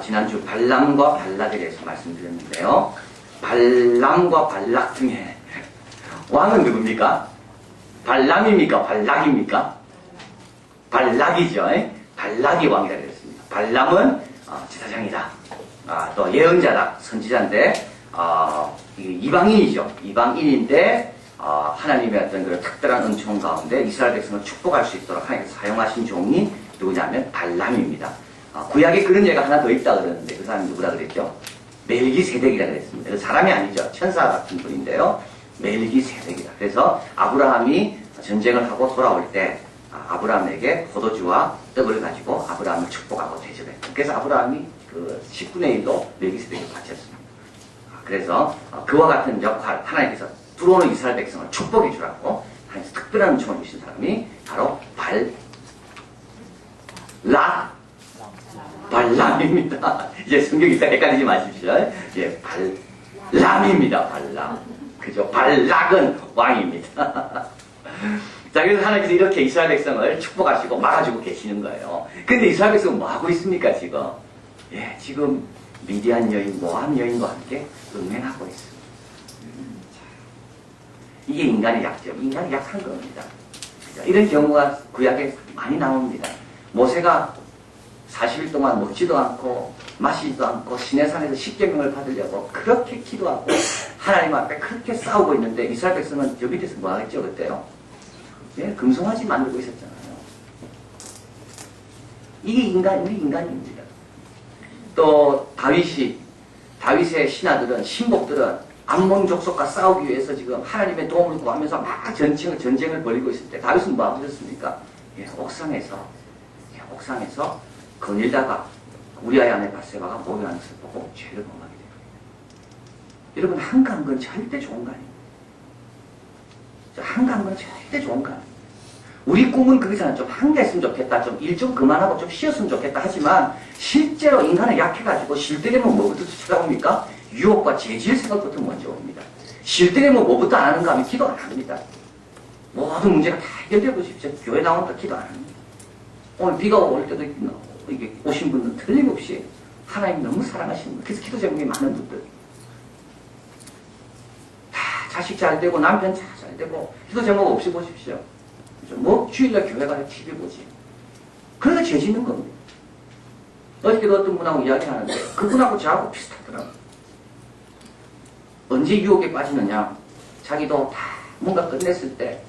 지난주 발람과 발락에 대해서 말씀드렸는데요. 발람과 발락 중에 왕은 누굽니까? 발람입니까? 발락입니까? 발락이죠. 발락이 왕이라 그랬습니다. 발람은 제사장이다. 또 예언자다. 선지자인데 이방인이죠. 이방인인데 하나님의 어떤 그 특별한 은총 가운데 이스라엘 백성을 축복할 수 있도록 하나님께서 사용하신 종이 누구냐면 발람입니다. 구약에 그런 예가 하나 더 있다 그러는데 그 사람이 누구라 그랬죠? 멜기세덱이라 그랬습니다. 그 사람이 아니죠. 천사 같은 분인데요. 멜기세덱이다. 그래서 아브라함이 전쟁을 하고 돌아올 때 아브라함에게 포도주와 떡을 가지고 아브라함을 축복하고 대접했다. 그래서 아브라함이 그 10분의 1도 멜기세덱에 바쳤습니다. 그래서 그와 같은 역할, 하나님께서 들어오는 이스라엘 백성을 축복해 주라고 하나님께서 특별한 은총을 주신 사람이 바로 발람입니다. 이제 성경이 헷갈리지 마십시오. 예, 발람입니다. 발람. 그죠? 발락은 왕입니다. 자, 그래서 하나님께서 이렇게 이스라엘 백성을 축복하시고 막아주고 계시는 거예요. 근데 이스라엘 백성은 뭐 하고 있습니까, 지금? 예, 지금 미디안 여인, 모함 여인과 함께 응행하고 있습니다. 이게 인간의 약점, 인간이 약한 겁니다. 이런 경우가 구약에 많이 나옵니다. 모세가 40일 동안 먹지도 않고 마시지도 않고 시내산에서 십계명을 받으려고 그렇게 기도하고 하나님 앞에 그렇게 싸우고 있는데 이스라엘 백성은 저 밑에서 뭐 하겠죠 그때요? 예, 금송아지 만들고 있었잖아요. 이게 우리 인간입니다. 또 다윗의 신하들은 신복들은 암몬 족속과 싸우기 위해서 지금 하나님의 도움을 구하면서 막 전쟁을 벌이고 있을 때 다윗은 뭐 하고 있었습니까? 예, 옥상에서 거닐다가 우리아의 아내 바세바가 목욕하는 것을 보고 죄를 범하게 됩니다. 여러분 한가한 건 절대 좋은 거 아닙니다. 한가한 건 절대 좋은 거 아닙니다. 우리 꿈은 그거잖아요. 좀 한가했으면 좋겠다. 좀 일 좀 그만하고 좀 쉬었으면 좋겠다. 하지만 실제로 인간은 약해가지고 쉴 때 되면 뭐부터 찾아옵니까? 유혹과 죄질 생각부터 먼저 옵니다. 쉴 때 되면 뭐부터 안 하는가 하면 기도 안 합니다. 모든 문제가 다 해결되고 보십시오. 교회 나온다 기도 안 합니다. 오늘 비가 올 때도 이게 오신 분들은 틀림없이 하나님 너무 사랑하시는 분. 그래서 기도 제목이 많은 분들. 다 자식 잘 되고 남편 잘 되고 기도 제목 없이 보십시오. 뭐 주일날 교회 가서 TV 보지. 그러다 죄 짓는 겁니다. 어저께도 어떤 분하고 이야기하는데 그분하고 저하고 비슷하더라고요. 언제 유혹에 빠지느냐. 자기도 다 뭔가 끝냈을 때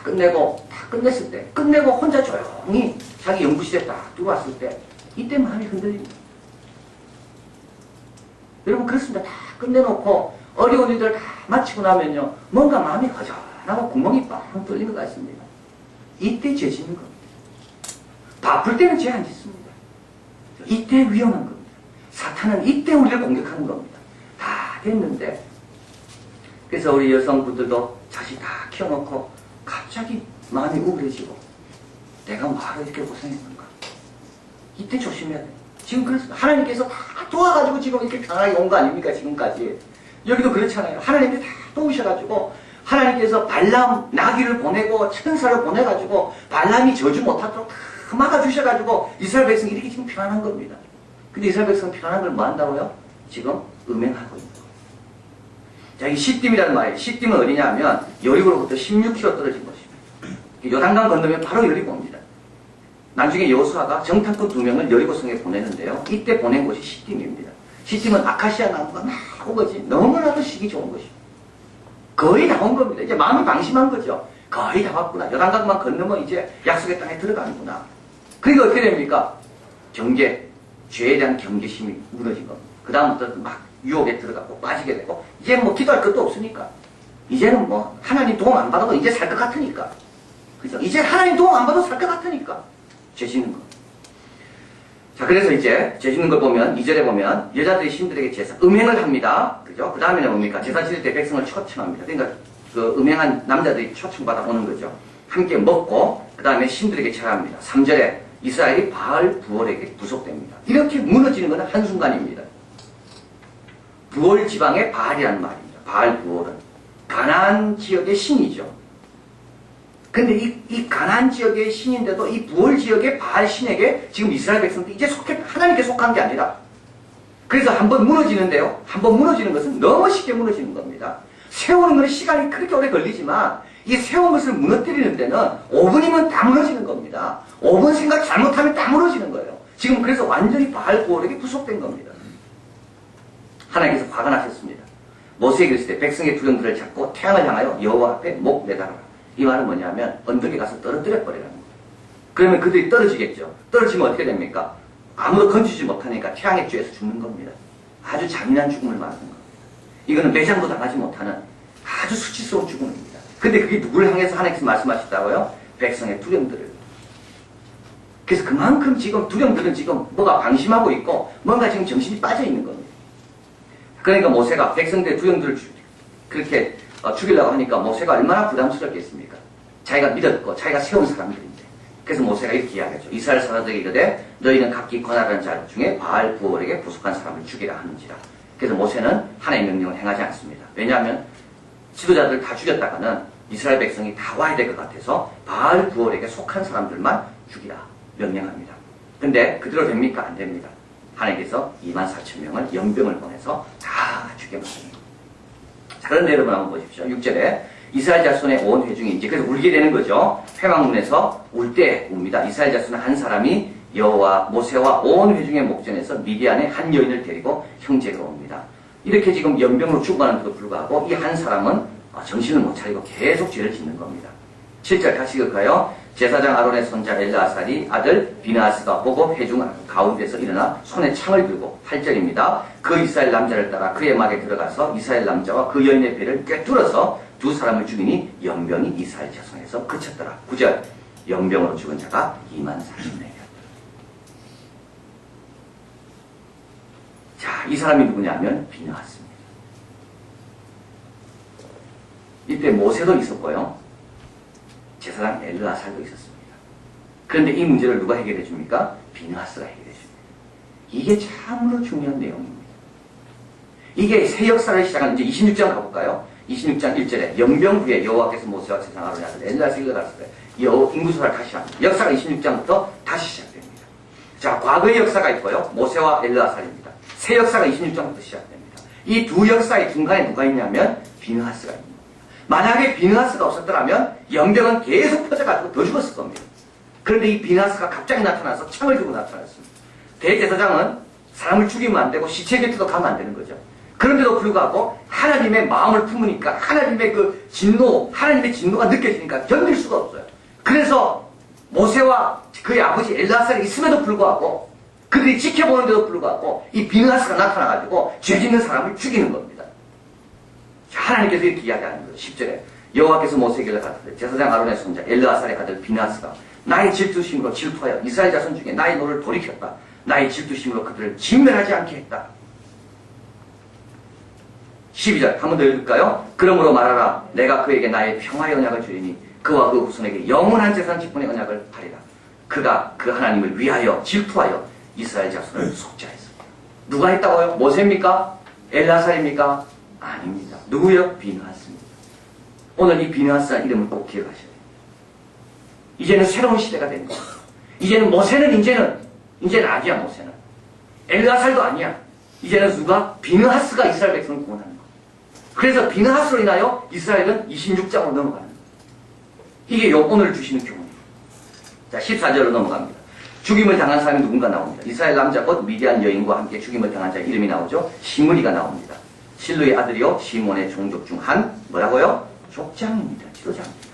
끝내고 혼자 조용히 자기 연구실에 딱 들어왔을 때 이때 마음이 흔들립니다. 여러분 그렇습니다. 다 끝내놓고 어려운 일들 다 마치고 나면요 뭔가 마음이 허전하고 구멍이 뻥 뚫리는 것 같습니다. 이때 죄 짓는 겁니다. 바쁠 때는 죄 안 짓습니다. 이때 위험한 겁니다. 사탄은 이때 우리를 공격하는 겁니다. 다 됐는데 그래서 우리 여성분들도 자식 다 키워놓고 갑자기 마음이 우울해지고 내가 뭐하러 이렇게 고생했는가. 이때 조심해야 돼요. 지금 그렇습니다. 하나님께서 다 도와가지고 지금 이렇게 편하게 온 거 아닙니까? 지금까지. 여기도 그렇잖아요. 하나님이 다 도우셔가지고 하나님께서 발람 나귀를 보내고 천사를 보내가지고 발람이 저주 못하도록 다 막아주셔가지고 이스라엘 백성이 이렇게 지금 편안한 겁니다. 근데 이스라엘 백성은 편안한 걸 뭐 한다고요? 지금 음행하고 있는 거예요. 자, 이 시딤이라는 말이에요. 시딤은 어디냐 하면 여리고로부터 16km 떨어진 곳입니다. 요단강 건너면 바로 여리고입니다. 나중에 여호수아가 정탐꾼 2명을 여리고성에 보내는데요. 이때 보낸 곳이 시딤입니다. 시딤은 아카시아 나무가 나온 거지. 너무나도 시기 좋은 것이죠. 거의 다 온 겁니다. 이제 마음이 방심한 거죠. 거의 다 왔구나. 요단강만 건너면 이제 약속의 땅에 들어가는구나. 그러니까 어떻게 됩니까? 죄에 대한 경계심이 무너진 겁니다. 그 다음부터 막 유혹에 들어가고 빠지게 되고 이제 뭐 기도할 것도 없으니까 이제는 뭐 하나님 도움 안 받아도 이제 살 것 같으니까 그죠? 이제 하나님 도움 안 받아도 살 것 같으니까 죄 짓는 거. 자, 그래서 이제 죄 짓는 걸 보면 2절에 보면 여자들이 신들에게 제사 음행을 합니다. 그죠? 그 다음에는 뭡니까? 제사 지을 때 백성을 초청합니다. 그러니까 그 음행한 남자들이 초청받아 오는 거죠. 함께 먹고 그 다음에 신들에게 제사합니다. 3절에 이스라엘이 바알 부올에게 부속됩니다. 이렇게 무너지는 것은 한순간입니다. 부올 지방의 바알이라는 말입니다. 바알 부올은 가나안 지역의 신이죠. 근데 이 가나안 지역의 신인데도 이 부올 지역의 바알 신에게 지금 이스라엘 백성들이 이제 속해 하나님께 속한 게 아니라. 그래서 한번 무너지는데요. 한번 무너지는 것은 너무 쉽게 무너지는 겁니다. 세우는 것은 시간이 그렇게 오래 걸리지만 이 세운 것을 무너뜨리는 데는 5분이면 다 무너지는 겁니다. 5분 생각 잘못하면 다 무너지는 거예요. 지금 그래서 완전히 바알 보호력이 부속된 겁니다. 하나님께서 화가 나셨습니다. 모세에게 그랬을 때 백성의 두령들을 잡고 태양을 향하여 여호와 앞에 목 매달아라. 이 말은 뭐냐면 언덕에 가서 떨어뜨려 버리라는 거예요. 그러면 그들이 떨어지겠죠. 떨어지면 어떻게 됩니까? 아무도 건지지 못하니까 태양에 쬐서 죽는 겁니다. 아주 잔인한 죽음을 말하는 겁니다. 이거는 매장도 당하지 못하는 아주 수치스러운 죽음입니다. 근데 그게 누구를 향해서 하나님께서 말씀하셨다고요? 백성의 두령들을. 그래서 그만큼 지금 두령들은 지금 뭐가 방심하고 있고 뭔가 지금 정신이 빠져 있는 겁니다. 그러니까 모세가 백성들의 두령들을 그렇게 죽이려고 하니까 모세가 얼마나 부담스럽겠습니까? 자기가 믿었고 자기가 세운 사람들인데. 그래서 모세가 이렇게 이야기하죠. 이스라엘 사람들에게 이르되 너희는 각기 권하라는 자 중에 바알 부올에게 부속한 사람을 죽이라 하는지라. 그래서 모세는 하나님의 명령을 행하지 않습니다. 왜냐하면 지도자들 다 죽였다가는 이스라엘 백성이 다 와야 될 것 같아서 바알 부올에게 속한 사람들만 죽이라 명령합니다. 근데 그대로 됩니까? 안 됩니다. 하나님께서 24,000명을 연병을 보내서 다 죽여버립니다. 자, 그런데 여러분 한번 보십시오. 6절에 이스라엘 자손의 온 회중이 이제 그래서 울게 되는 거죠. 회막문에서 울 때 웁니다. 이스라엘 자손의 한 사람이 여호와 모세와 온 회중의 목전에서 미디안의 한 여인을 데리고 형제로 옵니다. 이렇게 지금 연병으로 죽어가는데도 불구하고 이 한 사람은 정신을 못 차리고 계속 죄를 짓는 겁니다. 7절 다시 읽을까요? 제사장 아론의 손자 엘르아살이 아들 비느하스가 보고 회중 가운데서 일어나 손에 창을 들고 8절입니다. 그 이스라엘 남자를 따라 그의 막에 들어가서 이스라엘 남자와 그 여인의 배를 꿰뚫어서 두 사람을 죽이니 연병이 이스라엘 자손에서 그쳤더라. 9절 연병으로 죽은 자가 24,000명이었다. 자, 이 사람이 누구냐면 비느하스입니다. 이때 모세도 있었고요. 제사장 엘르아살도 있었습니다. 그런데 이 문제를 누가 해결해 줍니까? 비느하스가 해결해 줍니다. 이게 참으로 중요한 내용입니다. 이게 새 역사를 시작한 이제 26장 가볼까요? 26장 1절에 연병 후에 여호와께서 모세와 제사장 아론의 아들 엘르아살을 일어났을 때 인구소를 다시 합니다. 역사가 26장부터 다시 시작됩니다. 자, 과거의 역사가 있고요. 모세와 엘르아살입니다. 새 역사가 26장부터 시작됩니다. 이 두 역사의 중간에 누가 있냐면 비느하스가 있습니다. 만약에 비느하스가 없었더라면 연병은 계속 퍼져가지고 더 죽었을 겁니다. 그런데 이 비느하스가 갑자기 나타나서 창을 들고 나타났습니다. 대제사장은 사람을 죽이면 안 되고 시체 곁에도 가면 안 되는 거죠. 그런데도 불구하고 하나님의 마음을 품으니까 하나님의 그 진노, 하나님의 진노가 느껴지니까 견딜 수가 없어요. 그래서 모세와 그의 아버지 엘르아살이 있음에도 불구하고 그들이 지켜보는데도 불구하고 이 비느하스가 나타나가지고 죄 짓는 사람을 죽이는 겁니다. 하나님께서 이렇게 이야기하는 거예요. 10절에 여호와께서 모세에게 가라사대 제사장 아론의 손자 엘르아살의 아들 비느하스가 나의 질투심으로 질투하여 이스라엘 자손 중에 나의 노를 돌이켰다. 나의 질투심으로 그들을 진멸하지 않게 했다. 12절 한 번 더 읽을까요? 그러므로 말하라 내가 그에게 나의 평화의 언약을 주리니 그와 그 후손에게 영원한 재산 직분의 언약을 하리라. 그가 그 하나님을 위하여 질투하여 이스라엘 자손을 속죄하였습니다. 누가 했다고요? 모세입니까? 엘르아살입니까? 아닙니다. 누구요? 비느하스입니다. 오늘 이 비느하스라는 이름을 꼭 기억하셔야 됩니다. 이제는 새로운 시대가 된 겁니다. 이제는 모세는 이제는 아니야. 모세는 엘르아살도 아니야. 이제는 누가? 비느하스가 이스라엘 백성을 구원하는 거예요. 그래서 비느하스로 인하여 이스라엘은 26장으로 넘어가는 거예요. 이게 오늘 주시는 교훈입니다. 자, 14절로 넘어갑니다. 죽임을 당한 사람이 누군가 나옵니다. 이스라엘 남자 곧 미디안 여인과 함께 죽임을 당한 자의 이름이 나오죠. 시므리가 나옵니다. 실루의 아들이요 시몬의 종족 중 한 뭐라고요? 족장입니다. 지도자입니다.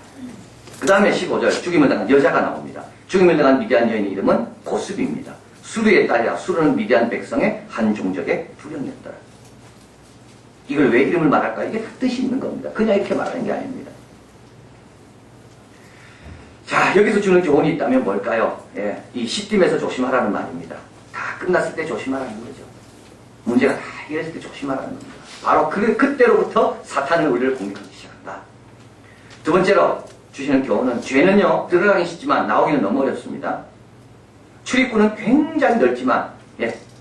그 다음에 15절 죽임을 당한 여자가 나옵니다. 죽임을 당한 미디안 여인의 이름은 고스비입니다. 수르의 딸이라 수르는 미디안 백성의 한 종족의 두령이었더라. 이걸 왜 이름을 말할까? 이게 다 뜻이 있는 겁니다. 그냥 이렇게 말하는 게 아닙니다. 자, 여기서 주는 교훈이 있다면 뭘까요? 예, 이 시딤에서 조심하라는 말입니다. 다 끝났을 때 조심하라는 거죠. 문제가 다 해결했을 때 조심하라는 겁니다. 바로 그때로부터 사탄은 우리를 공격하기 시작한다. 두 번째로 주시는 교훈은 죄는요 들어가긴 쉽지만 나오기는 너무 어렵습니다. 출입구는 굉장히 넓지만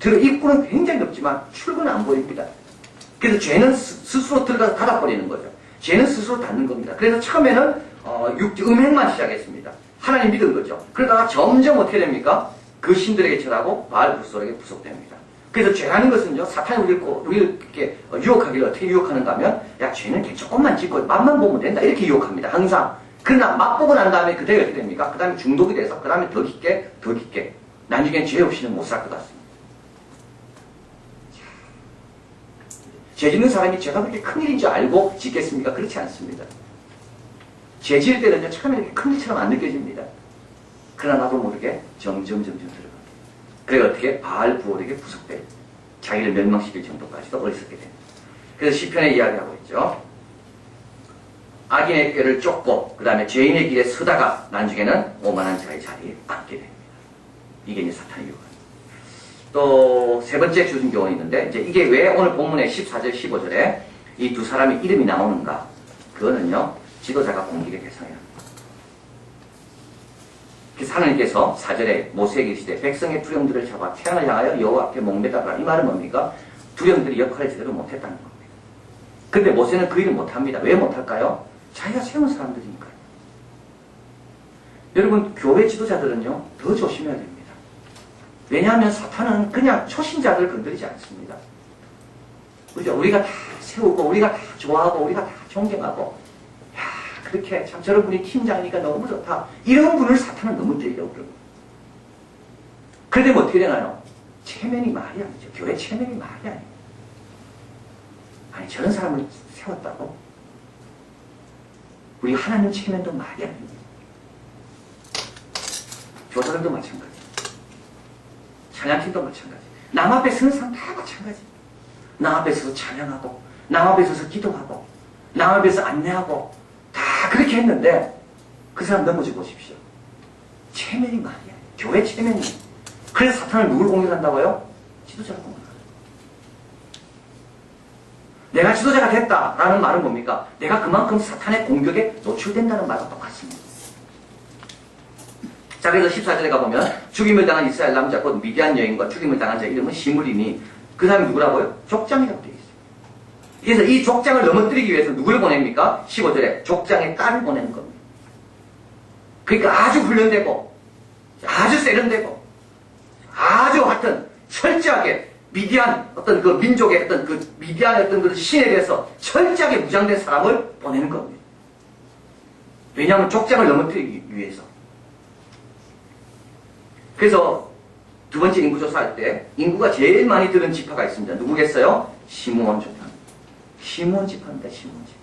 입구는 굉장히 넓지만 출구는 안 보입니다. 그래서 죄는 스스로 들어가서 닫아버리는 거죠. 죄는 스스로 닫는 겁니다. 그래서 처음에는 음행만 시작했습니다. 하나님 믿은 거죠. 그러다가 점점 어떻게 됩니까? 그 신들에게 절하고 바알 불소에게 부속됩니다. 그래서 죄라는 것은요, 사탄이 우리를 이렇게 유혹하기를 어떻게 유혹하는가 하면, 야, 죄는 그냥 조금만 짓고 맛만 보면 된다. 이렇게 유혹합니다. 항상. 그러나 맛보고 난 다음에 그대가 어떻게 됩니까? 그 다음에 중독이 돼서, 그 다음에 더 깊게. 나중엔 죄 없이는 못 살 것 같습니다. 죄 짓는 사람이 죄가 그렇게 큰일인 줄 알고 짓겠습니까? 그렇지 않습니다. 죄 지을 때는요, 처음에 이렇게 큰일처럼 안 느껴집니다. 그러나 나도 모르게 점점 들어갑니다. 그래서 어떻게 바알 부올에게 부속돼 자기를 멸망시킬 정도까지도 어리석게 됩니다. 그래서 시편에 이야기하고 있죠. 악인의 꾀를 쫓고 그 다음에 죄인의 길에 서다가 나중에는 오만한 자의 자리에 앉게 됩니다. 이게 이제 사탄의 유혹입니다. 또 세 번째 주신 교훈이 있는데, 이제 이게 왜 오늘 본문의 14절 15절에 이 두 사람의 이름이 나오는가? 그거는요, 지도자가 공기를 개성해야 합니다. 그래서 하나님께서 4절에 모세에게 이르시되 백성의 두령들을 잡아 태양을 향하여 여호와 앞에 목매다라. 이 말은 뭡니까? 두령들이 역할을 제대로 못했다는 겁니다. 그런데 모세는 그 일을 못합니다. 왜 못할까요? 자기가 세운 사람들이니까요. 여러분, 교회 지도자들은요, 더 조심해야 됩니다. 왜냐하면 사탄은 그냥 초신자들을 건드리지 않습니다. 그죠? 우리가 다 세우고, 우리가 다 좋아하고, 우리가 다 존경하고, 야, 그렇게 참 저런 분이 팀장이니까 너무 좋다. 이런 분을 사탄은 너무 때리려고 그러고. 그런데 어떻게 되나요? 체면이 말이 아니죠. 교회 체면이 말이 아니에요. 아니, 저런 사람을 세웠다고? 우리 하나님 체면도 말이 아닙니다. 교사들도 마찬가지. 찬양팀도 마찬가지. 남 앞에 서는 사람 다 마찬가지. 남 앞에 서서 찬양하고, 남 앞에 서서 기도하고, 남 앞에서 안내하고, 다 그렇게 했는데, 그 사람 넘어져 보십시오. 체면이 말이야. 교회 체면이. 그래서 사탄을 누굴 공격한다고요? 지도자를 공격한다. 내가 지도자가 됐다라는 말은 뭡니까? 내가 그만큼 사탄의 공격에 노출된다는 말과 똑같습니다. 자, 그래서 14절에 가보면 죽임을 당한 이스라엘 남자 곧 미디안 여인과 죽임을 당한 자 이름은 시므리니 그 사람이 누구라고요? 족장이라고 되어 있어요. 그래서 이 족장을 넘어뜨리기 위해서 누구를 보냅니까? 15절에 족장의 딸을 보내는 겁니다. 그러니까 아주 훈련되고 아주 세련되고 아주 하여튼 철저하게 미디안 어떤 그 민족의 어떤 그 미디안의 어떤 그 신에 대해서 철저하게 무장된 사람을 보내는 겁니다. 왜냐하면 족장을 넘어뜨리기 위해서. 그래서 두 번째 인구조사할 때 인구가 제일 많이 드는 지파가 있습니다. 누구겠어요? 시므온 지파. 시므온 지파입니다. 시므온 지파.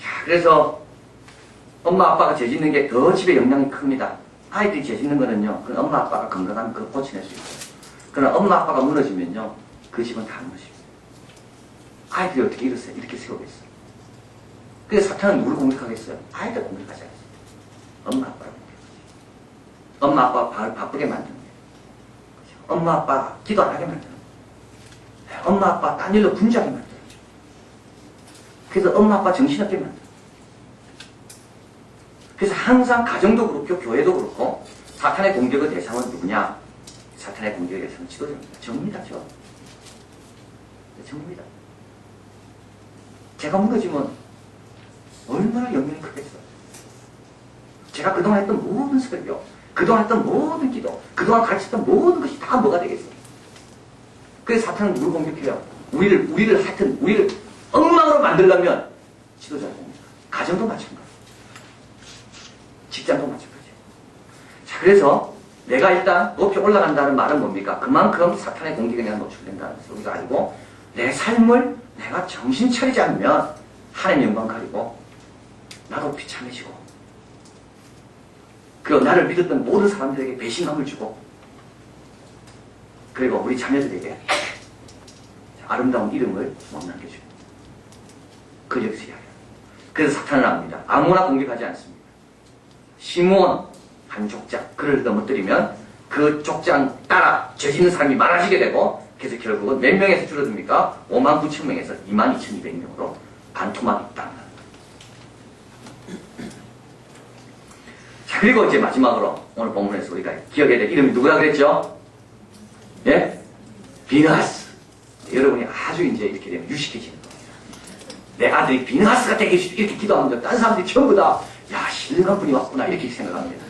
자, 그래서 엄마 아빠가 죄 짓는 게 더 집에 영향이 큽니다. 아이들이 죄 짓는 거는요, 그 엄마 아빠가 건강하면 그거 고쳐낼 수 있어요. 그러나 엄마 아빠가 무너지면요, 그 집은 다 무너집니다. 아이들이 어떻게 이렇게 세우겠어요? 그래서 사탄은 누굴 공격하겠어요? 아이들 공격하지 않습니다. 엄마 아빠를 공격하지. 엄마 아빠 바쁘게 만드는 거예요. 엄마 아빠 기도 안 하게 만드는 거예요. 엄마 아빠 딴 일로 분주하게 만드는 거예요. 그래서 엄마 아빠 정신없게 만드는 거예요. 그래서 항상 가정도 그렇고 교회도 그렇고 사탄의 공격의 대상은 누구냐? 사탄의 공격의 대상은 지도자입니다. 접니다. 접니다. 제가 무너지면 얼마나 영향이 크겠어요. 제가 그동안 했던 모든 설교, 그동안 했던 모든 기도, 그동안 가르쳤던 모든 것이 다 뭐가 되겠어요? 그래서 사탄은 누굴 공격해요? 우리를 엉망으로 만들려면 지도자를 공격해요. 가정도 마찬가지. 직장도 마찬가지예요. 자, 그래서 내가 일단 높이 올라간다는 말은 뭡니까? 그만큼 사탄의 공격에 내가 노출된다는 것을 우리가 알고 내 삶을 내가 정신 차리지 않으면 하나님 영광 가리고 나도 비참해지고 그리고 나를 믿었던 모든 사람들에게 배신감을 주고 그리고 우리 자녀들에게 아름다운 이름을 못 남겨줘요. 그 여기서 이야기해요. 그래서 사탄은 압니다. 아무나 공격하지 않습니다. 시므온 한 족장 그를 넘어뜨리면 그 족장 따라 죄 짓는 사람이 많아지게 되고 그래서 결국은 몇 명에서 줄어듭니까? 59,000명에서 22,200명으로 반토막이 딱 납니다. 자, 그리고 이제 마지막으로 오늘 본문에서 우리가 기억해야 될 이름이 누구라 그랬죠? 예? 비느하스. 여러분이 아주 이제 이렇게 되면 유식해지는 겁니다. 내 아들이 비느하스가 되게 이렇게 기도하면 다른 사람들이 전부 다 야, 신령한 분이 왔구나 이렇게 생각합니다.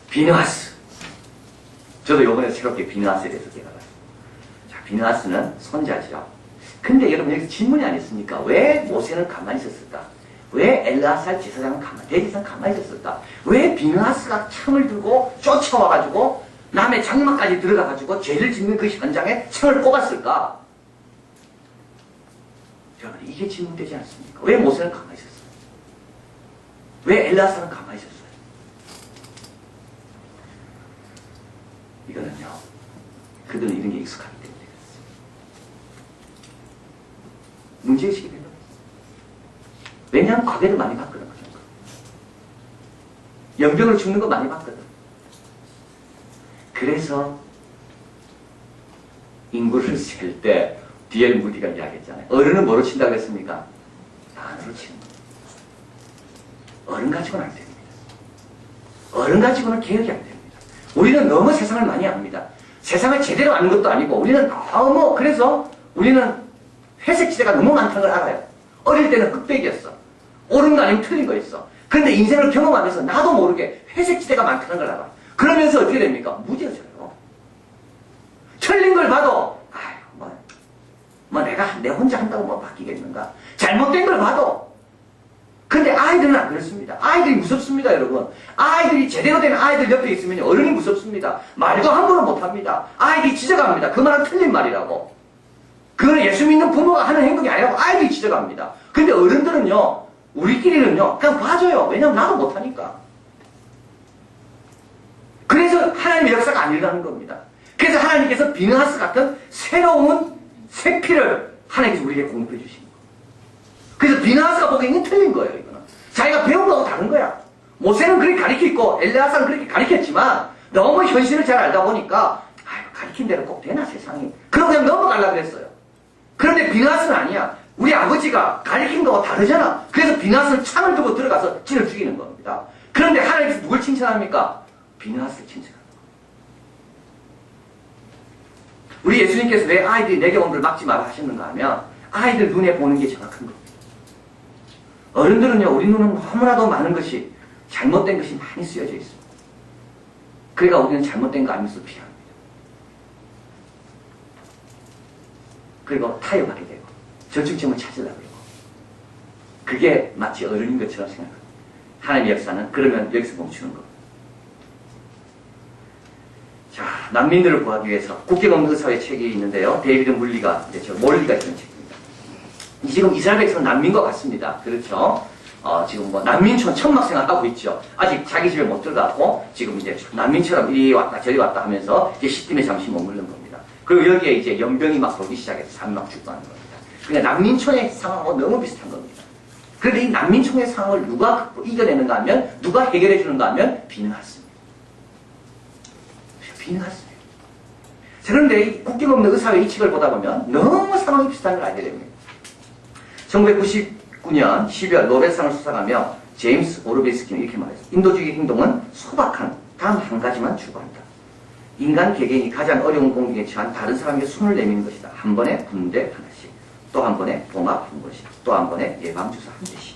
비느하스. 저도 요번에 새롭게 비느하스에 대해서 깨달았어요. 자, 비느하스는 손자죠. 근데 여러분 여기서 질문이 아니었습니까? 왜 모세는 가만히 있었을까? 왜 엘르아살 제사장은 대제사장은 가만히 있었을까? 왜 비느하스가 창을 들고 쫓아와가지고 남의 장막까지 들어가가지고 죄를 짓는 그 현장에 창을 꼽았을까? 여러분 이게 질문되지 않습니까? 왜 모세는 가만히 있었어요? 왜 엘르아살은 가만히 있었어요? 이거는요, 그들은 이런 게 익숙하기 때문에 그렇습니다. 문제의식이 되는 거예요. 왜냐하면 과거에도 많이 봤거든. 연병으로 죽는 거 많이 봤거든. 그래서 인구를 셀 때 D.L. 무디가 이야기했잖아요. 어른은 뭐로 친다고 했습니까? 단어로 치는 거예요. 어른 가지고는 안 됩니다. 어른 가지고는 개혁이 안 됩니다. 우리는 너무 세상을 많이 압니다. 세상을 제대로 아는 것도 아니고 우리는 너무 그래서 우리는 회색 지대가 너무 많다는 걸 알아요. 어릴 때는 흑백이었어. 옳은 거 아니면 틀린 거였어. 그런데 인생을 경험하면서 나도 모르게 회색 지대가 많다는 걸 알아. 그러면서 어떻게 됩니까? 무뎌져요. 틀린 걸 봐도 아유 뭐 내가 내 혼자 한다고 뭐 바뀌겠는가. 잘못된 걸 봐도 근데 아이들은 안 그렇습니다. 아이들이 무섭습니다, 여러분. 아이들이 제대로 된 아이들 옆에 있으면 어른이 무섭습니다. 말도 함부로 못합니다. 아이들이 지적합니다. 그 말은 틀린 말이라고. 그건 예수 믿는 부모가 하는 행동이 아니라고 아이들이 지적합니다. 근데 어른들은요, 우리끼리는요, 그냥 봐줘요. 왜냐면 나도 못하니까. 그래서 하나님의 역사가 안 일어나는 겁니다. 그래서 하나님께서 비느하스 같은 새로운 세피를 하나님께서 우리에게 공급해 주신 거예요. 그래서 비느하스가 보기에는 틀린 거예요, 이거는. 자기가 배운 거하고 다른 거야. 모세는 그렇게 가르쳤고, 엘르아사는 그렇게 가르쳤지만, 너무 현실을 잘 알다 보니까, 아유, 가르친 대로 꼭 되나, 세상이. 그러고 그냥 넘어가려고 그랬어요. 그런데 비느하스는 아니야. 우리 아버지가 가르친 거와 다르잖아. 그래서 비느하스는 창을 두고 들어가서 진을 죽이는 겁니다. 그런데 하나님께서 누굴 칭찬합니까? 비느하스를 칭찬합니다. 우리 예수님께서 왜 아이들이 내게 오는 걸 막지 마라 하셨는가 하면, 아이들 눈에 보는 게 정확한 겁니다. 어른들은요, 우리 눈은 너무나도 많은 것이 잘못된 것이 많이 쓰여져 있습니다. 그러니까 우리는 잘못된 거 알면서 피합니다. 그리고 타협하게 되고 절충점을 찾으려고 그러고 그게 마치 어른인 것처럼 생각합니다. 하나님의 역사는 그러면 여기서 멈추는 겁니다. 자, 난민들을 구하기 위해서 국경 없는 사회 책이 있는데요. 데이비드 몰리가 몰리가 이런 책입니다. 지금 이스라엘 백성은 난민과 같습니다. 그렇죠? 지금 뭐 난민촌 천막 생활하고 있죠. 아직 자기 집에 못 들어가고 지금 이제 난민처럼 이리 왔다 저리 왔다 하면서 이제 시딤에 잠시 머무르는 겁니다. 그리고 여기에 이제 연병이 막 돌기 시작해서 사람 막 죽고 하는 겁니다. 그러니까 난민촌의 상황하고 너무 비슷한 겁니다. 그런데 이 난민촌의 상황을 누가 이겨내는가 하면 누가 해결해 주는가 하면 비느하스입니다. 비느하스예요. 그런데 이 국경 없는 의사회 이 책을 보다 보면 너무 상황이 비슷한 걸 알게 됩니다. 1999년 12월 노벨상을 수상하며 제임스 오르베스키는 이렇게 말했어요. 인도주의 행동은 소박한 단 한 가지만 추구한다. 인간 개개인이 가장 어려운 공경에 처한 다른 사람에게 손을 내미는 것이다. 한 번에 군대 하나씩, 또 한 번에 봉합 한 번씩, 또 한 번에 예방주사 한 대씩.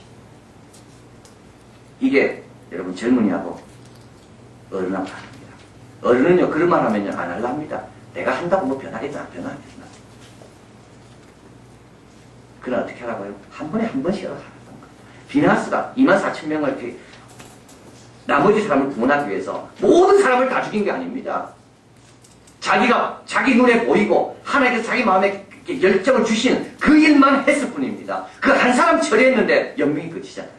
이게 여러분 젊은이하고 어른하고 다릅니다. 어른은요 그런 말 하면요 안 할랍니다. 내가 한다고 뭐 변하겠나 안 변하겠나. 그럼 어떻게 하라고요? 한 번에 한 번씩 하라는 거예요. 비느하스가 24,000명을 이렇게 나머지 사람을 구원하기 위해서 모든 사람을 다 죽인 게 아닙니다. 자기가 자기 눈에 보이고 하나님께서 자기 마음에 열정을 주신 그 일만 했을 뿐입니다. 그 한 사람 처리했는데 연명이 끝이잖아요.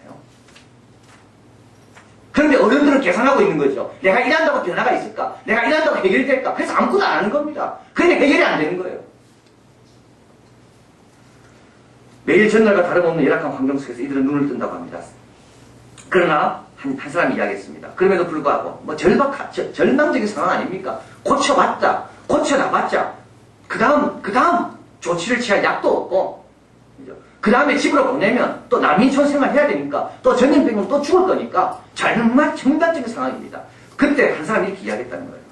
그런데 어른들은 계산하고 있는 거죠. 내가 일한다고 변화가 있을까? 내가 일한다고 해결이 될까? 그래서 아무것도 안 하는 겁니다. 그런데 해결이 안 되는 거예요. 매일 전날과 다름없는 열악한 환경 속에서 이들은 눈을 뜬다고 합니다. 그러나 한 사람이 이야기했습니다. 그럼에도 불구하고 뭐 절망적인 상황 아닙니까? 고쳐봤자 고쳐나봤자 그 다음 조치를 취할 약도 없고 그 다음에 집으로 보내면 또 난민촌 생활해야 되니까 또 전염병은 또 죽을 거니까 정말 정반적인 상황입니다. 그때 한 사람이 이렇게 이야기했다는 거예요.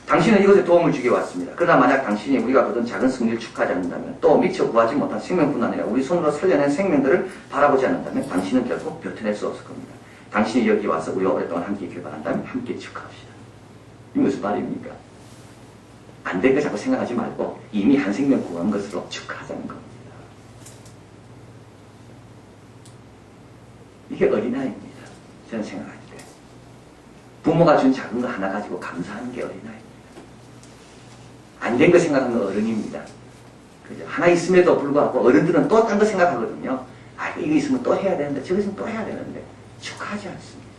당신은 이것에 도움을 주기 왔습니다. 그러나 만약 당신이 우리가 거둔 작은 승리를 축하하지 않는다면 또 미처 구하지 못한 생명뿐 아니라 우리 손으로 살려낸 생명들을 바라보지 않는다면 당신은 결국 벼텨낼 수 없을 겁니다. 당신이 여기 와서 우리가 오랫동안 함께 있길 바란다면 함께 축하합시다. 이 무슨 말입니까? 안 된 거 자꾸 생각하지 말고 이미 한 생명 구한 것으로 축하하자는 겁니다. 이게 어린아이입니다. 저는 생각할 때. 부모가 준 작은 거 하나 가지고 감사하는 게 어린아이입니다. 안 된 거 생각하는 건 어른입니다. 그죠? 하나 있음에도 불구하고 어른들은 또 딴 거 생각하거든요. 아, 이거 있으면 또 해야 되는데, 저거 있으면 또 해야 되는데, 축하하지 않습니다.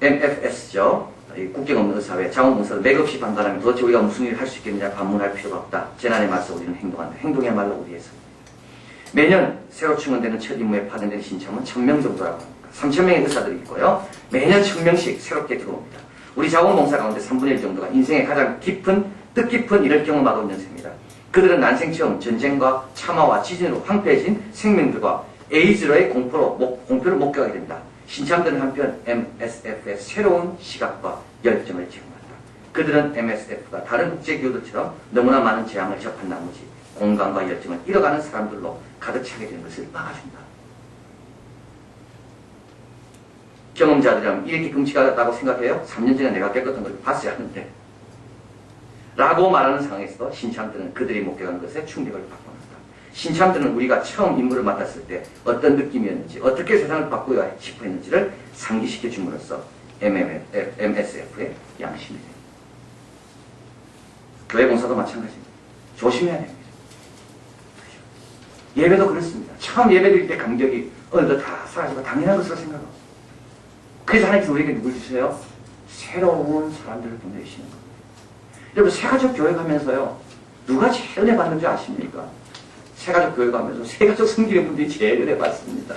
MFS죠. 국경 없는 사회, 자원봉사를 맥없이 반발하면 도대체 우리가 무슨 일을 할 수 있겠느냐 반문할 필요가 없다. 재난에 맞서 우리는 행동한다. 행동이야말로 우리의 선. 매년 새로 충원되는 첫 임무에 파견된 신청은 1000명 정도라고 합니다. 3000명의 의사들이 있고요. 매년 1000명씩 새롭게 들어옵니다. 우리 자원봉사 가운데 3분의 1 정도가 인생의 가장 뜻깊은 일을 경험하고 있는 셈입니다. 그들은 난생 처음 전쟁과 참화와 지진으로 황폐해진 생명들과 에이즈로의 공포를 목격하게 됩니다. 신참들은 한편 MSF의 새로운 시각과 열정을 제공한다. 그들은 MSF가 다른 국제기구들처럼 너무나 많은 재앙을 접한 나머지 공감과 열정을 잃어가는 사람들로 가득 차게 되는 것을 막아준다. 경험자들이라면 이렇게 끔찍하다고 생각해요? 3년 전에 내가 겪었던 걸 봤어야 하는데 라고 말하는 상황에서 신참들은 그들이 목격한 것에 충격을 받고 난다. 신참들은 우리가 처음 임무를 맡았을 때 어떤 느낌이었는지 어떻게 세상을 바꾸어야 싶어했는지를 상기시켜 줌으로써 MSF의 양심이 됩니다. 교회 봉사도 마찬가지입니다. 조심해야 됩니다. 예배도 그렇습니다. 처음 예배 드릴 때 감격이 어느덧 다 사라지고 당연한 것으로 생각하고 그래서 하나님께서 우리에게 누굴 주세요? 새로운 사람들을 보내주시는 겁니다. 여러분 새가족 교회 가면서요 누가 제일 은혜 받는 줄 아십니까? 새가족 교회 가면서 새가족 섬기는 분들이 제일 은혜 받습니다.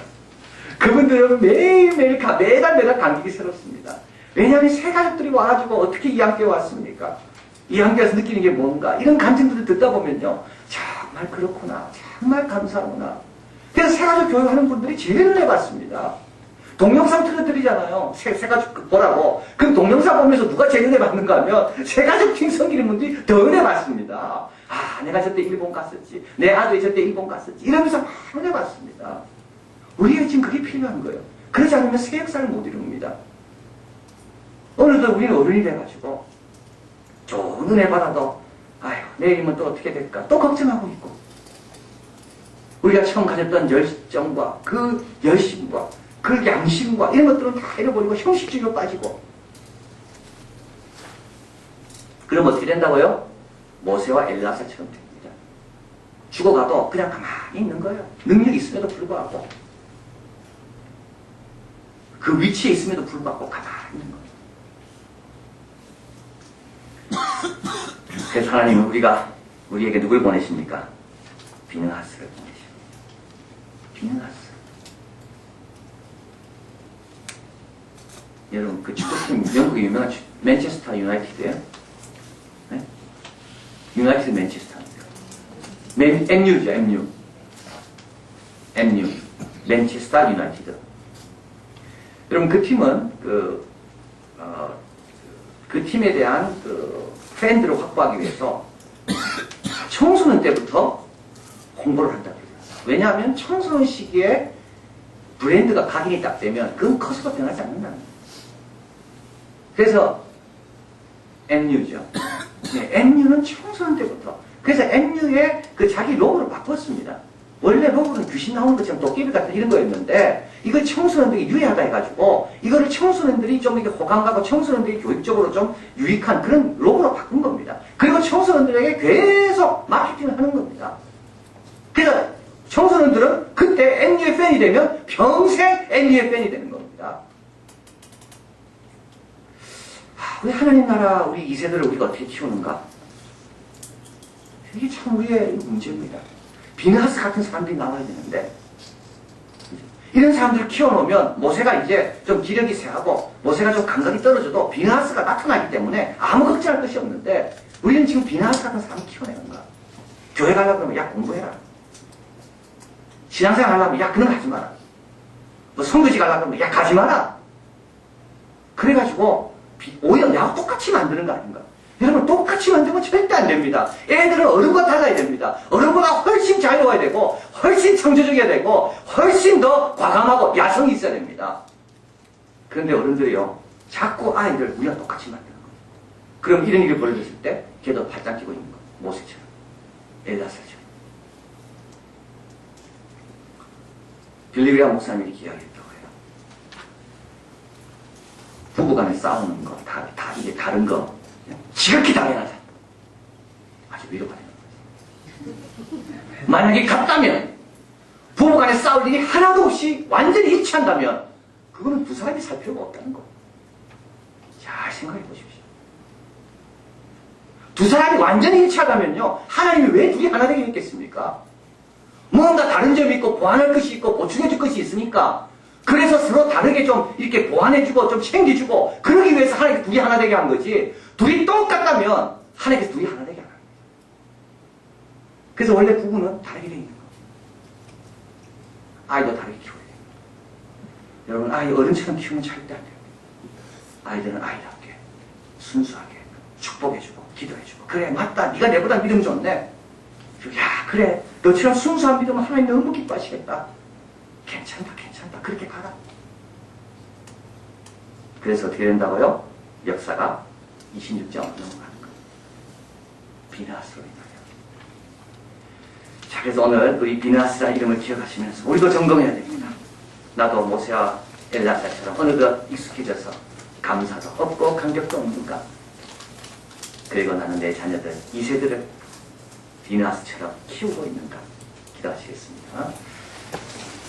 그분들은 매일매일 매달 감격이 새롭습니다. 왜냐하면 새가족들이 와가지고 어떻게 이 학교에 왔습니까? 이 학교에서 느끼는 게 뭔가 이런 감정들을 듣다 보면요 정말 그렇구나 정말 감사하구나. 그래서 새가족 교회 하는 분들이 제일 은혜 받습니다. 동영상 틀어드리잖아요. 새가족 보라고. 그럼 동영상 보면서 누가 제일 은혜 받는가 하면 새가족 팀 섬기는 분들이 더 은혜 받습니다. 아, 내가 저때 일본 갔었지. 내 아들이 저때 일본 갔었지. 이러면서 막 은혜 받습니다. 우리에게 지금 그게 필요한 거예요. 그러지 않으면 새 역사를 못 이룹니다. 어느덧 우리는 어른이 돼가지고 좋은 은혜 받아도 아휴 내일이면 또 어떻게 될까 또 걱정하고 있고 우리가 처음 가졌던 열정과 그 열심과 그 양심과 이런 것들은 다 잃어버리고 형식주의로 빠지고 그럼 어떻게 된다고요? 모세와 엘리야사처럼 됩니다. 죽어가도 그냥 가만히 있는 거예요. 능력이 있음에도 불구하고 그 위치에 있음에도 불구하고 가만히 있는 거예요. 그래서 하나님은 우리에게 누굴 보내십니까? 비느하스를 보내십니다. 비느하스. 여러분 그 축구팀 영국의 유명한 맨체스터 유나이티드예요. 네? 유나이티드 맨체스터입니다. MU죠. MU 맨체스터 유나이티드. 여러분 그 팀은 그 팀에 대한 팬들을 확보하기 위해서 청소년 때부터 홍보를 한다고 해요. 왜냐하면 청소년 시기에 브랜드가 각인이 딱 되면 그건 커서도 변하지 않는다는 거예요. 그래서 MU죠. 네, MU는 청소년 때부터. 그래서 MU의 그 자기 로고를 바꿨습니다. 원래 로고는 귀신 나오는 것처럼 도깨비 같은 이런 거였는데 이걸 청소년들이 유해하다 해가지고 이거를 청소년들이 좀 이렇게 호감 가고 청소년들이 교육적으로 좀 유익한 그런 로고로 바꾼 겁니다. 그리고 청소년들에게 계속 마케팅을 하는 겁니다. 그래서 청소년들은 그때 MU의 팬이 되면 평생 MU의 팬이 되는 겁니다. 우리 하나님 나라 우리 2세들을 우리가 어떻게 키우는가? 이게 참 우리의 문제입니다. 비느하스 같은 사람들이 나와야 되는데 이런 사람들을 키워놓으면 모세가 이제 좀 기력이 세하고 모세가 좀 감각이 떨어져도 비느하스가 나타나기 때문에 아무 걱정할 것이 없는데 우리는 지금 비느하스 같은 사람을 키워내는 거야. 교회 가려고 그러면 야 공부해라. 신앙생활 하려면 야 그런 거 하지 마라. 뭐 성교지 가려고 그러면 야 가지 마라. 그래가지고 오히려 나하고 똑같이 만드는 거 아닌가? 여러분 똑같이 만들면 절대 안 됩니다. 애들은 어른과 달라야 됩니다. 어른보다 훨씬 자유로워야 되고 훨씬 창조적이어야 되고 훨씬 더 과감하고 야성이 있어야 됩니다. 그런데 어른들이요 자꾸 아이를 우리가 똑같이 만드는 거예요. 그럼 이런 일이 벌어졌을 때 걔도 팔짱 끼고 있는 거예요. 모세처럼. 엘라사처럼. 빌리그레아 목사님이 이렇게 이야기했다고 해요. 부부간에 싸우는 거, 다 이게 다른 거, 지극히 당연하다. 아주 위로받는 거예요. 만약에 같다면, 부부간에 싸울 일이 하나도 없이 완전히 일치한다면, 그거는 두 사람이 살 필요가 없다는 거. 잘 생각해 보십시오. 두 사람이 완전히 일치하다면요, 하나님이 왜 둘이 하나 되게 했겠습니까? 뭔가 다른 점이 있고, 보완할 것이 있고, 보충해줄 것이 있으니까, 그래서 서로 다르게 좀 이렇게 보완해주고, 좀 챙겨주고, 그러기 위해서 하나님께 둘이 하나 되게 한 거지, 둘이 똑같다면, 하나님께 둘이 하나 되게 안 합니다. 그래서 원래 부부는 다르게 되어 있는 거예요. 아이도 다르게 키워야 돼요. 여러분, 아이 어른처럼 키우면 절대 안 돼요. 아이들은 아이답게, 순수하게, 축복해주고, 기도해주고, 그래, 맞다. 네가 내보다 믿음 좋네. 야, 그래. 너처럼 순수한 믿음은 하나님 너무 기뻐하시겠다. 괜찮다, 괜찮다. 그렇게 가라. 그래서 어떻게 된다고요? 역사가 26장 넘어가는 거예요. 비나스로 인하여. 자, 그래서 오늘 우리 비나스라는 이름을 기억하시면서 우리도 점검해야 됩니다. 나도 모세와 엘라사처럼 어느덧 익숙해져서 감사도 없고 감격도 없는가? 그리고 나는 내 자녀들, 이 세대를 비나스처럼 키우고 있는가? 기도하시겠습니다.